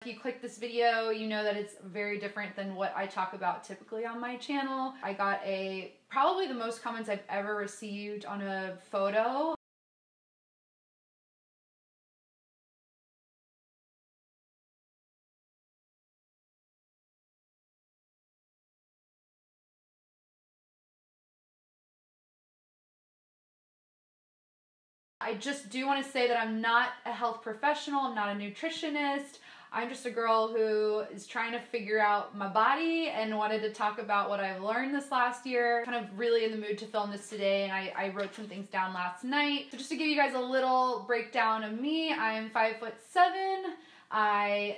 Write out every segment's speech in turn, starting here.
If you click this video, you know that it's very different than what I talk about typically on my channel. I got probably the most comments I've ever received on a photo. I just do want to say that I'm not a health professional, I'm not a nutritionist. I'm just a girl who is trying to figure out my body and wanted to talk about what I've learned this last year. Kind of really in the mood to film this today, and I wrote some things down last night. So just to give you guys a little breakdown of me, I'm 5'7". I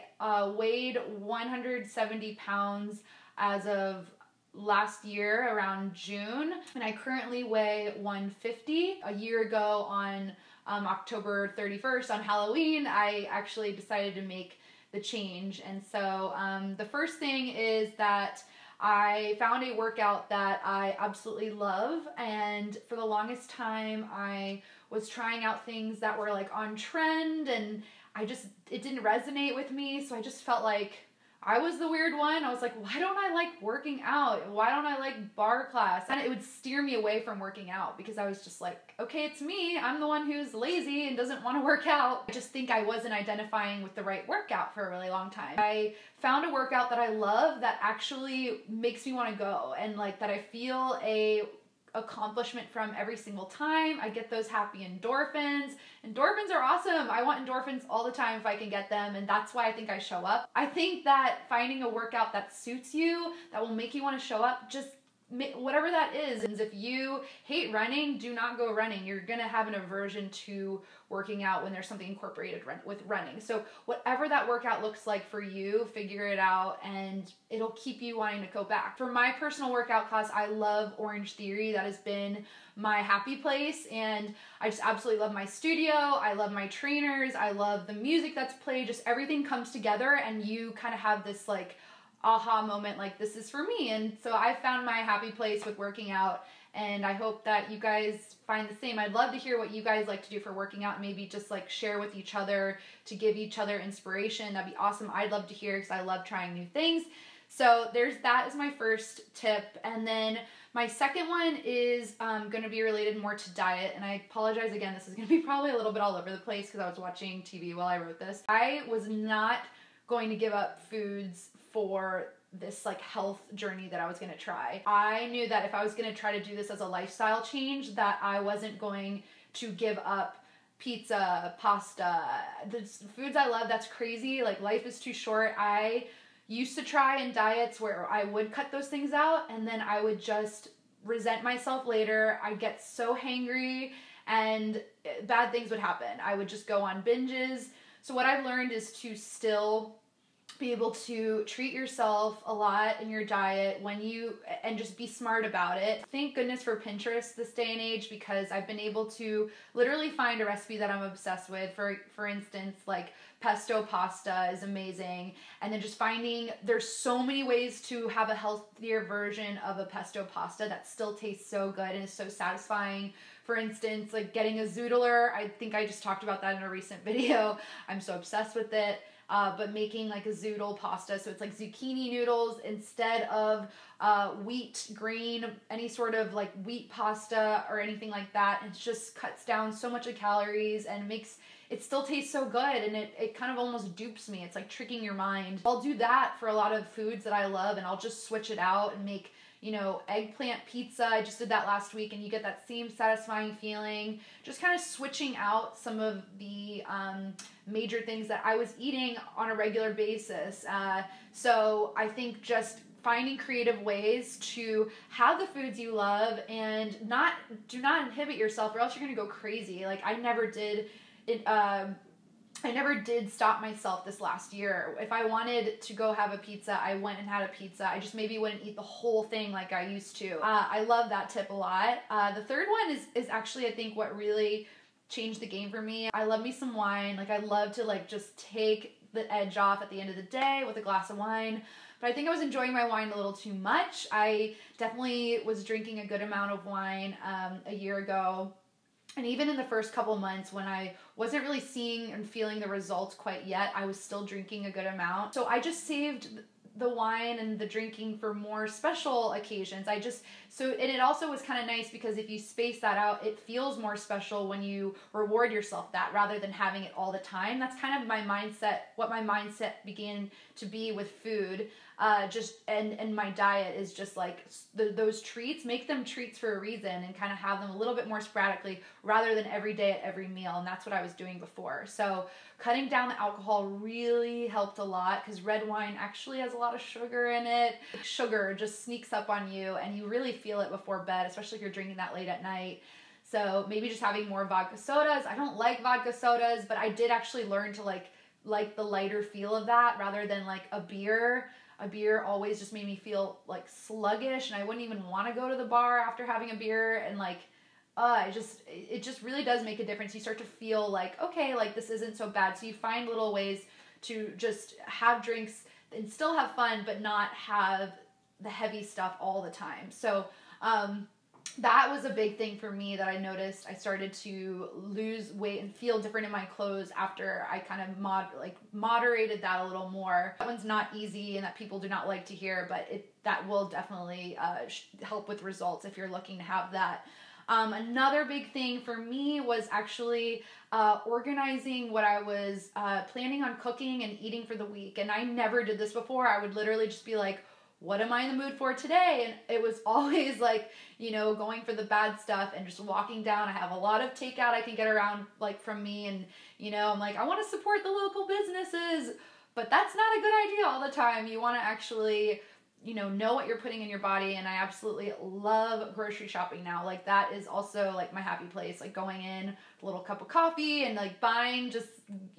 weighed 170 pounds as of last year around June, and I currently weigh 150. A year ago on October 31st on Halloween, I actually decided to make the change. And so the first thing is that I found a workout that I absolutely love, and for the longest time I was trying out things that were like on trend, and it didn't resonate with me, so I just felt like I was the weird one. I was like, why don't I like working out? Why don't I like bar class? And it would steer me away from working out because I was just like, okay, it's me. I'm the one who's lazy and doesn't want to work out. I just think I wasn't identifying with the right workout for a really long time. I found a workout that I love that actually makes me want to go, and like that I feel a accomplishment from every single time. I get those happy endorphins. Endorphins are awesome. I want endorphins all the time if I can get them, and that's why I think I show up. I think that finding a workout that suits you, that will make you want to show up, just whatever that is. And if you hate running, do not go running. You're gonna have an aversion to working out when there's something incorporated with running. So whatever that workout looks like for you, figure it out, and it'll keep you wanting to go back. For my personal workout class, I love Orange Theory. That has been my happy place, and I just absolutely love my studio. I love my trainers. I love the music that's played. Just everything comes together, and you kind of have this like aha moment, like this is for me. And so I found my happy place with working out, and I hope that you guys find the same. I'd love to hear what you guys like to do for working out, maybe just like share with each other to give each other inspiration. That'd be awesome. I'd love to hear because I love trying new things. So that is my first tip. And then my second one is going to be related more to diet, and I apologize again, this is going to be probably a little bit all over the place because I was watching TV while I wrote this. I was not going to give up foods for this like health journey that I was going to try. I knew that if I was going to try to do this as a lifestyle change, that I wasn't going to give up pizza, pasta, the foods I love. That's crazy. Like, life is too short. I used to try in diets where I would cut those things out, and then I would just resent myself later. I'd get so hangry and bad things would happen. I would just go on binges. So what I've learned is to still be able to treat yourself a lot in your diet and just be smart about it. Thank goodness for Pinterest this day and age, because I've been able to literally find a recipe that I'm obsessed with. For instance, like pesto pasta is amazing. And then just finding, there's so many ways to have a healthier version of a pesto pasta that still tastes so good and is so satisfying. For instance, like getting a zoodler. I think I just talked about that in a recent video. I'm so obsessed with it. But making like a zoodle pasta, so it's like zucchini noodles instead of wheat, grain, any sort of like wheat pasta or anything like that. It just cuts down so much of calories and makes it still tastes so good, and it kind of almost dupes me. It's like tricking your mind. I'll do that for a lot of foods that I love, and I'll just switch it out and make, you know, eggplant pizza. I just did that last week, and you get that same satisfying feeling. Just kind of switching out some of the major things that I was eating on a regular basis. So I think just finding creative ways to have the foods you love and do not inhibit yourself, or else you're gonna go crazy. Like, I never did stop myself this last year. If I wanted to go have a pizza, I went and had a pizza. I just maybe wouldn't eat the whole thing like I used to. I love that tip a lot. The third one is actually, I think, what really changed the game for me. I love me some wine. Like, I love to like just take the edge off at the end of the day with a glass of wine. But I think I was enjoying my wine a little too much. I definitely was drinking a good amount of wine a year ago. And even in the first couple months when I wasn't really seeing and feeling the results quite yet, I was still drinking a good amount. So I just saved the wine and the drinking for more special occasions. And it also was kind of nice because if you space that out, it feels more special when you reward yourself that rather than having it all the time. That's kind of what my mindset began to be with food. And my diet is just like those treats, make them treats for a reason and kind of have them a little bit more sporadically rather than every day at every meal. And that's what I was doing before. So cutting down the alcohol really helped a lot because red wine actually has a lot of sugar in it. Sugar just sneaks up on you and you really feel it before bed, especially if you're drinking that late at night. So maybe just having more vodka sodas. I don't like vodka sodas, but I did actually learn to like the lighter feel of that rather than like a beer. A beer always just made me feel like sluggish and I wouldn't even want to go to the bar after having a beer and it just really does make a difference. You start to feel like, okay, like this isn't so bad. So you find little ways to just have drinks and still have fun, but not have the heavy stuff all the time. So, that was a big thing for me that I noticed. I started to lose weight and feel different in my clothes after I kind of moderated that a little more. That one's not easy and that people do not like to hear, but that will definitely help with results if you're looking to have that. Another big thing for me was actually organizing what I was planning on cooking and eating for the week. And I never did this before. I would literally just be like, what am I in the mood for today? And it was always like, going for the bad stuff and just walking down. I have a lot of takeout I can get around from me. And, I'm like, I want to support the local businesses, but that's not a good idea all the time. You want to actually, know what you're putting in your body. And I absolutely love grocery shopping now. Like that is also like my happy place, like going in a little cup of coffee and like buying just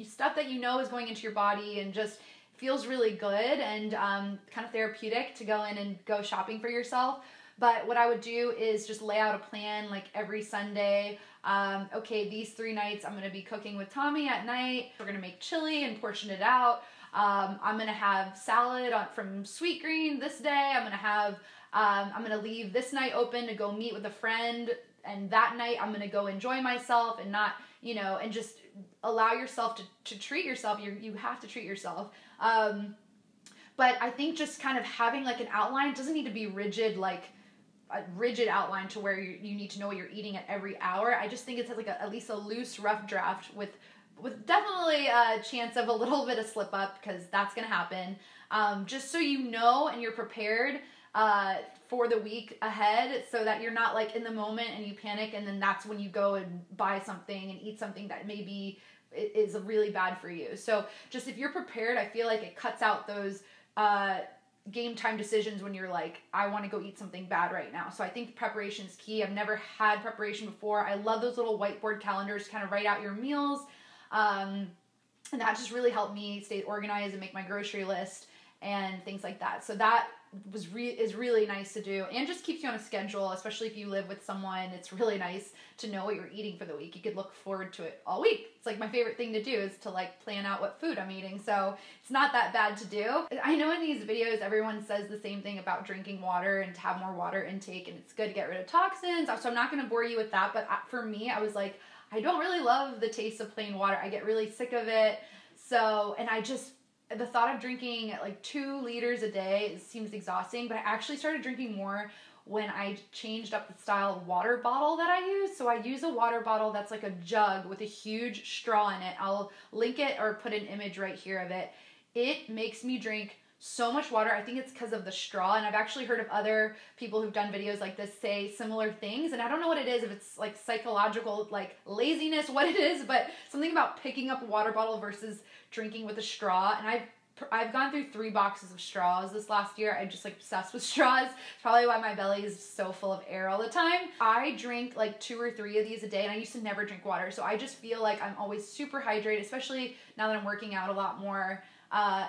stuff that is going into your body and just feels really good and kind of therapeutic to go in and go shopping for yourself. But what I would do is just lay out a plan like every Sunday. Okay, these 3 nights I'm going to be cooking with Tommy at night. We're going to make chili and portion it out. I'm going to have salad from Sweet Green this day. I'm going to leave this night open to go meet with a friend. And that night I'm going to go enjoy myself and not, and just allow yourself to treat yourself. You have to treat yourself. But I think just kind of having like an outline, it doesn't need to be rigid, like a rigid outline to where you need to know what you're eating at every hour. I just think it's like at least a loose, rough draft with definitely a chance of a little bit of slip up because that's going to happen. Just so you know and you're prepared for the week ahead so that you're not like in the moment and you panic and then that's when you go and buy something and eat something that maybe is really bad for you. So just if you're prepared, I feel like it cuts out those game time decisions when you're like, I want to go eat something bad right now. So I think preparation is key. I've never had preparation before. I love those little whiteboard calendars to kind of write out your meals. And that just really helped me stay organized and make my grocery list and things like that. So that is really nice to do and just keeps you on a schedule, especially if you live with someone. It's really nice to know what you're eating for the week. You could look forward to it all week. It's like my favorite thing to do is to like plan out what food I'm eating. So it's not that bad to do. I know in these videos, everyone says the same thing about drinking water and to have more water intake and it's good to get rid of toxins. So I'm not going to bore you with that. But for me, I was like, I don't really love the taste of plain water. I get really sick of it. So, and the thought of drinking like 2 liters a day seems exhausting, but I actually started drinking more when I changed up the style of water bottle that I use. So I use a water bottle that's like a jug with a huge straw in it. I'll link it or put an image right here of it. It makes me drink so much water. I think it's because of the straw, and I've actually heard of other people who've done videos like this say similar things, and I don't know what it is, if it's like psychological, like laziness, what it is, but something about picking up a water bottle versus drinking with a straw. And I've gone through 3 boxes of straws this last year. I'm just like obsessed with straws. It's probably why my belly is so full of air all the time. I drink like 2 or 3 of these a day, and I used to never drink water, so I just feel like I'm always super hydrated, especially now that I'm working out a lot more.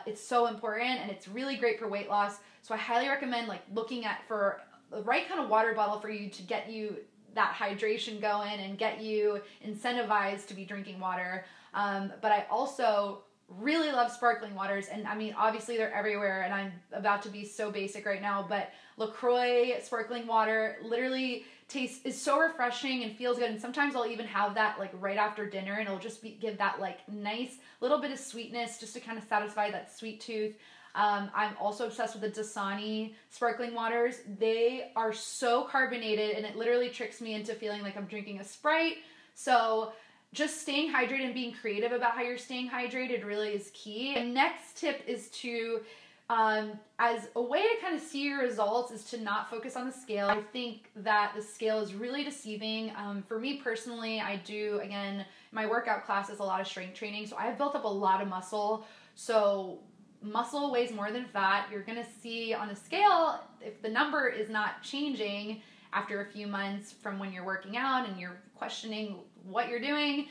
It's so important and it's really great for weight loss. So I highly recommend like looking for the right kind of water bottle for you to get you that hydration going and get you incentivized to be drinking water. But I also really love sparkling waters, and I mean, obviously they're everywhere, and I'm about to be so basic right now, but LaCroix sparkling water literally is so refreshing and feels good, and sometimes I'll even have that like right after dinner, and it'll just give that like nice little bit of sweetness just to kind of satisfy that sweet tooth. I'm also obsessed with the Dasani sparkling waters. They are so carbonated, and it literally tricks me into feeling like I'm drinking a Sprite. So just staying hydrated and being creative about how you're staying hydrated really is key. And next tip is to, as a way to kind of see your results, is to not focus on the scale. I think that the scale is really deceiving. For me personally, I do, again, my workout class is a lot of strength training, so I've built up a lot of muscle. So muscle weighs more than fat. You're gonna see on a scale, if the number is not changing after a few months from when you're working out and you're questioning what you're doing.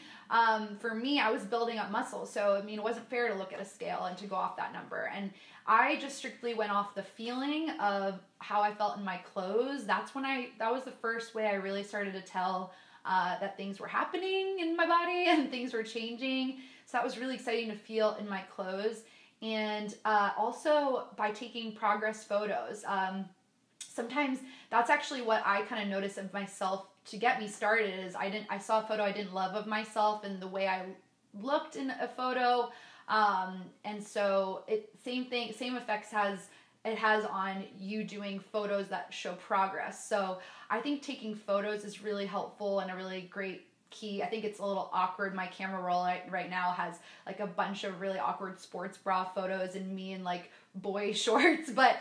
For me, I was building up muscle. So, I mean, it wasn't fair to look at a scale and to go off that number. And I just strictly went off the feeling of how I felt in my clothes. That was the first way I really started to tell that things were happening in my body and things were changing. So that was really exciting to feel in my clothes. And also by taking progress photos. Sometimes that's actually what I kind of noticed of myself to get me started is I saw a photo I didn't love of myself and the way I looked in a photo. And so same effects it has on you doing photos that show progress. So I think taking photos is really helpful and a really great key. I think it's a little awkward. My camera roll right now has like a bunch of really awkward sports bra photos and me in like boy shorts, but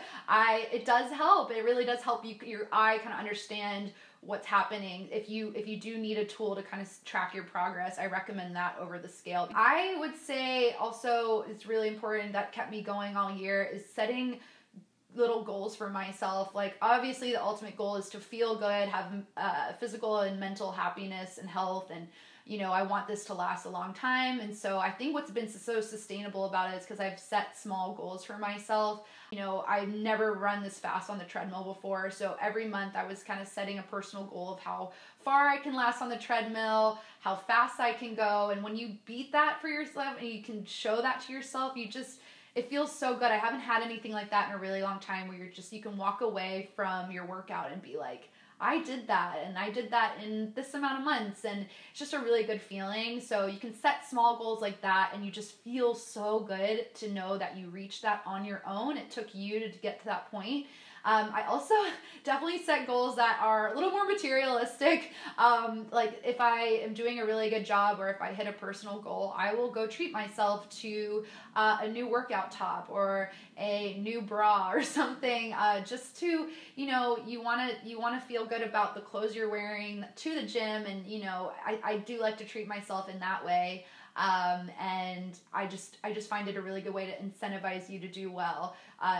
it does help. It really does help your eye kind of understand what's happening. If you do need a tool to kind of track your progress, I recommend that over the scale. I would say also it's really important that kept me going all year is setting little goals for myself. Like obviously the ultimate goal is to feel good, have physical and mental happiness and health, and I want this to last a long time. And so I think what's been so sustainable about it is because I've set small goals for myself. I've never run this fast on the treadmill before, so every month I was kind of setting a personal goal of how far I can last on the treadmill, how fast I can go, and when you beat that for yourself and you can show that to yourself, it feels so good. I haven't had anything like that in a really long time where you can walk away from your workout and be like, I did that, and I did that in this amount of months, and it's just a really good feeling. So you can set small goals like that, and you just feel so good to know that you reached that on your own. It took you to get to that point. I also definitely set goals that are a little more materialistic. Like if I am doing a really good job or if I hit a personal goal, I will go treat myself to a new workout top or a new bra or something, just to, you want to feel good about the clothes you're wearing to the gym. And, I do like to treat myself in that way. And I just find it a really good way to incentivize you to do well,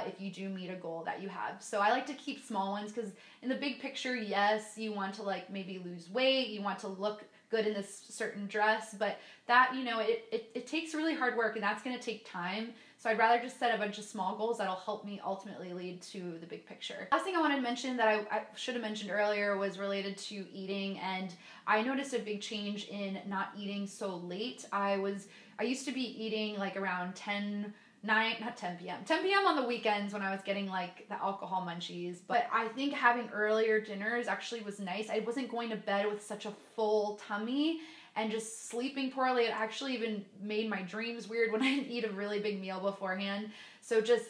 if you do meet a goal that you have. So I like to keep small ones because in the big picture, yes, you want to like maybe lose weight, you want to look good in this certain dress, but that, it takes really hard work and that's going to take time. So I'd rather just set a bunch of small goals that'll help me ultimately lead to the big picture. Last thing I wanted to mention that I should have mentioned earlier was related to eating, and I noticed a big change in not eating so late. I used to be eating like around 10 p.m. on the weekends when I was getting like the alcohol munchies. But I think having earlier dinners actually was nice. I wasn't going to bed with such a full tummy and just sleeping poorly. It actually even made my dreams weird when I didn't eat a really big meal beforehand. So just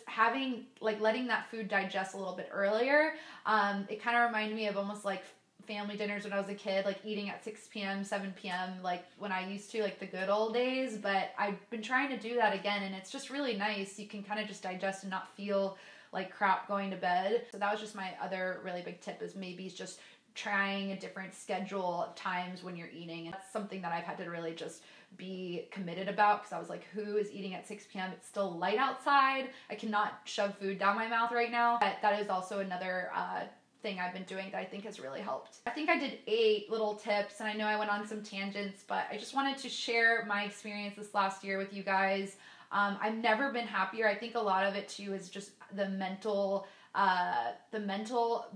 letting that food digest a little bit earlier, it kind of reminded me of almost like family dinners when I was a kid, like eating at 6 p.m., 7 p.m., like when I used to, like the good old days. But I've been trying to do that again, and it's just really nice. You can kind of just digest and not feel like crap going to bed. So that was just my other really big tip, is maybe just trying a different schedule of times when you're eating. And that's something that I've had to really just be committed about, because I was like, who is eating at 6 p.m.? It's still light outside. I cannot shove food down my mouth right now. But that is also another thing I've been doing that I think has really helped. I think I did 8 little tips, and I know I went on some tangents, but I just wanted to share my experience this last year with you guys. I've never been happier. I think a lot of it too is just the mental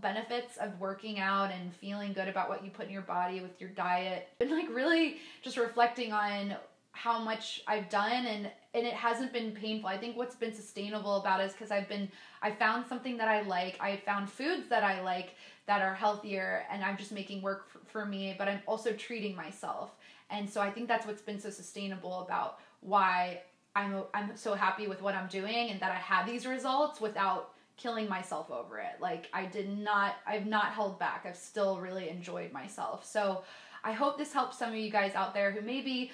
benefits of working out and feeling good about what you put in your body with your diet, and like really just reflecting on how much I've done, and it hasn't been painful. I think what's been sustainable about it is because I found something that I like. I found foods that I like that are healthier, and I'm just making work for me, but I'm also treating myself. And so I think that's what's been so sustainable about why I'm so happy with what I'm doing, and that I had these results without killing myself over it. Like I've not held back. I've still really enjoyed myself. So I hope this helps some of you guys out there who may be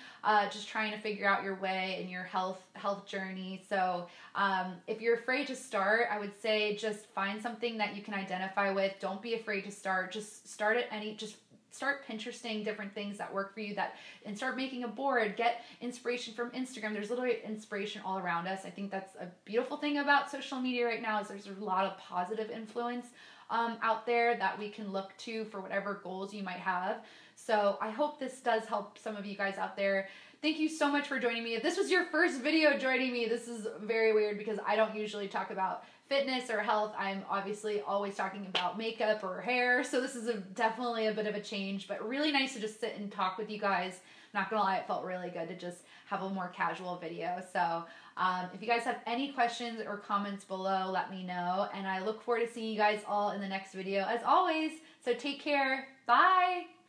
just trying to figure out your way in your health journey. So if you're afraid to start, I would say just find something that you can identify with. Don't be afraid to start. Just start start Pinteresting different things that work for you, and start making a board. Get inspiration from Instagram. There's literally inspiration all around us. I think that's a beautiful thing about social media right now, is there's a lot of positive influence out there that we can look to for whatever goals you might have. So I hope this does help some of you guys out there. Thank you so much for joining me. If this was your first video joining me, this is very weird because I don't usually talk about fitness or health. I'm obviously always talking about makeup or hair, so this is definitely a bit of a change, but really nice to just sit and talk with you guys. Not gonna lie, it felt really good to just have a more casual video. So if you guys have any questions or comments below, let me know, and I look forward to seeing you guys all in the next video as always. So take care. Bye.